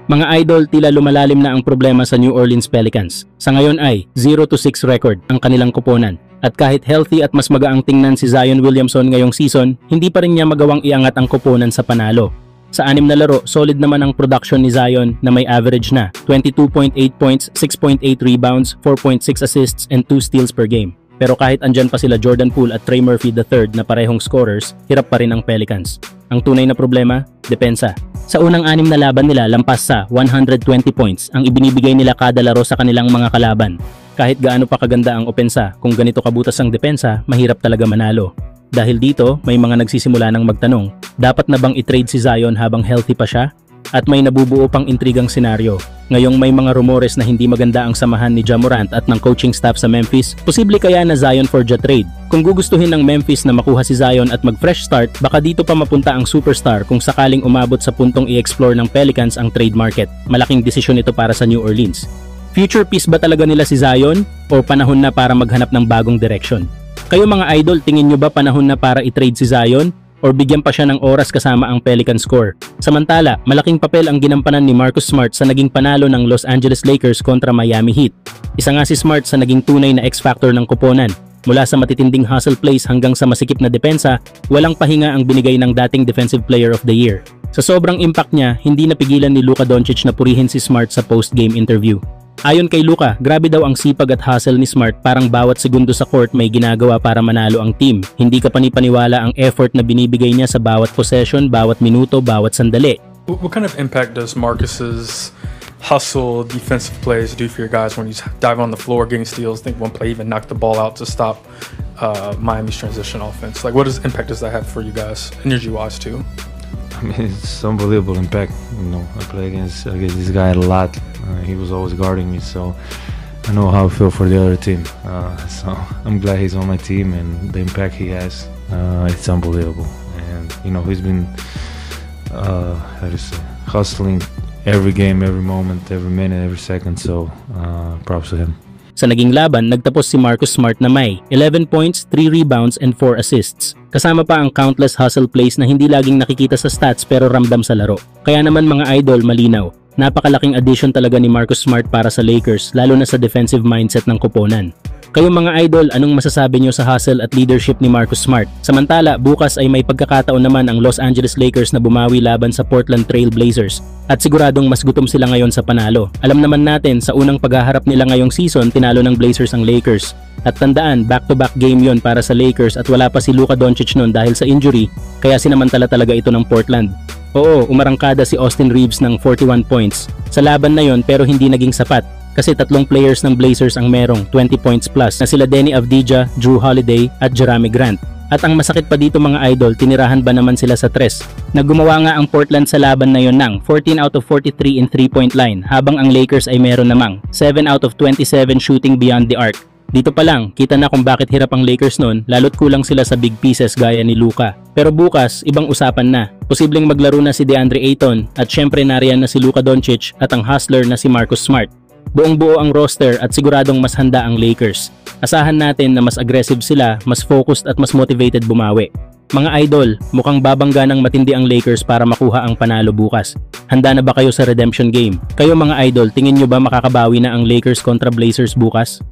Mga idol, tila lumalalim na ang problema sa New Orleans Pelicans. Sa ngayon ay 0-6 record ang kanilang koponan. At kahit healthy at mas magaang tingnan si Zion Williamson ngayong season, hindi pa rin niya magawang iangat ang koponan sa panalo. Sa 6 na laro, solid naman ang production ni Zion na may average na 22.8 points, 6.8 rebounds, 4.6 assists, and 2 steals per game. Pero kahit andyan pa sila Jordan Poole at Trey Murphy III na parehong scorers, hirap pa rin ang Pelicans. Ang tunay na problema, depensa. Sa unang 6 na laban nila, lampas sa 120 points ang ibinibigay nila kada laro sa kanilang mga kalaban. Kahit gaano pa kaganda ang opensa, kung ganito kabutas ang depensa, mahirap talaga manalo. Dahil dito, may mga nagsisimula ng magtanong, dapat na bang i-trade si Zion habang healthy pa siya? At may nabubuo pang intrigang senaryo. Ngayong may mga rumores na hindi maganda ang samahan ni Ja Morant at ng coaching staff sa Memphis, posible kaya na Zion for Ja trade? Kung gugustuhin ng Memphis na makuha si Zion at mag-fresh start, baka dito pa mapunta ang superstar kung sakaling umabot sa puntong i-explore ng Pelicans ang trade market. Malaking desisyon ito para sa New Orleans. Future piece ba talaga nila si Zion o panahon na para maghanap ng bagong direction? Kayo mga idol, tingin nyo ba panahon na para i-trade si Zion or bigyan pa siya ng oras kasama ang Pelican score? Samantala, malaking papel ang ginampanan ni Marcus Smart sa naging panalo ng Los Angeles Lakers kontra Miami Heat. Isa nga si Smart sa naging tunay na X-factor ng koponan. Mula sa matitinding hustle plays hanggang sa masikip na depensa, walang pahinga ang binigay ng dating Defensive Player of the Year. Sa sobrang impact niya, hindi napigilan ni Luka Doncic na purihin si Smart sa post-game interview. Ayon kay Luka, grabe daw ang sipag at hustle ni Smart, parang bawat segundo sa court may ginagawa para manalo ang team. Hindi ka panipaniwala ang effort na binibigay niya sa bawat possession, bawat minuto, bawat sandali. What kind of impact does Marcus's hustle defensive plays do for your guys when he's diving on the floor, getting steals? I think one play even knocked the ball out to stop Miami's transition offense. Like, what impact does that have for you guys, energy-wise too? I mean, it's unbelievable impact. You know, I play against this guy a lot. He was always guarding me, so I know how I feel for the other team. So I'm glad he's on my team, and the impact he has, it's unbelievable. And you know, he's been hustling every game, every moment, every minute, every second. So props to him. Sa naging laban, nagtapos si Marcus Smart na may 11 points, 3 rebounds, and 4 assists. Kasama pa ang countless hustle plays na hindi laging nakikita sa stats pero ramdam sa laro. Kaya naman mga idol, malinaw. Napakalaking addition talaga ni Marcus Smart para sa Lakers, lalo na sa defensive mindset ng koponan. Kayo mga idol, anong masasabi nyo sa hustle at leadership ni Marcus Smart? Samantala, bukas ay may pagkakataon naman ang Los Angeles Lakers na bumawi laban sa Portland Trail Blazers. At siguradong mas gutom sila ngayon sa panalo. Alam naman natin, sa unang paghaharap nila ngayong season, tinalo ng Blazers ang Lakers. At tandaan, back-to-back game yon para sa Lakers at wala pa si Luka Doncic noon dahil sa injury, kaya sinamantala talaga ito ng Portland. Oo, umarangkada si Austin Reeves ng 41 points sa laban na yon pero hindi naging sapat. Kasi 3 players ng Blazers ang merong 20 points plus na sila Denny Avdija, Drew Holiday at Jerami Grant. At ang masakit pa dito mga idol, tinirahan ba naman sila sa tres? Naggumawa nga ang Portland sa laban na yon ng 14 out of 43 in 3-point line habang ang Lakers ay meron namang 7 out of 27 shooting beyond the arc. Dito pa lang, kita na kung bakit hirap ang Lakers nun, lalo't kulang sila sa big pieces gaya ni Luka. Pero bukas, ibang usapan na. Posibleng maglaro na si DeAndre Ayton at syempre nariyan na si Luka Doncic at ang hustler na si Marcus Smart. Buong-buo ang roster at siguradong mas handa ang Lakers. Asahan natin na mas aggressive sila, mas focused at mas motivated bumawi. Mga idol, mukhang babangga ng matindi ang Lakers para makuha ang panalo bukas. Handa na ba kayo sa redemption game? Kayo mga idol, tingin nyo ba makakabawi na ang Lakers kontra Blazers bukas?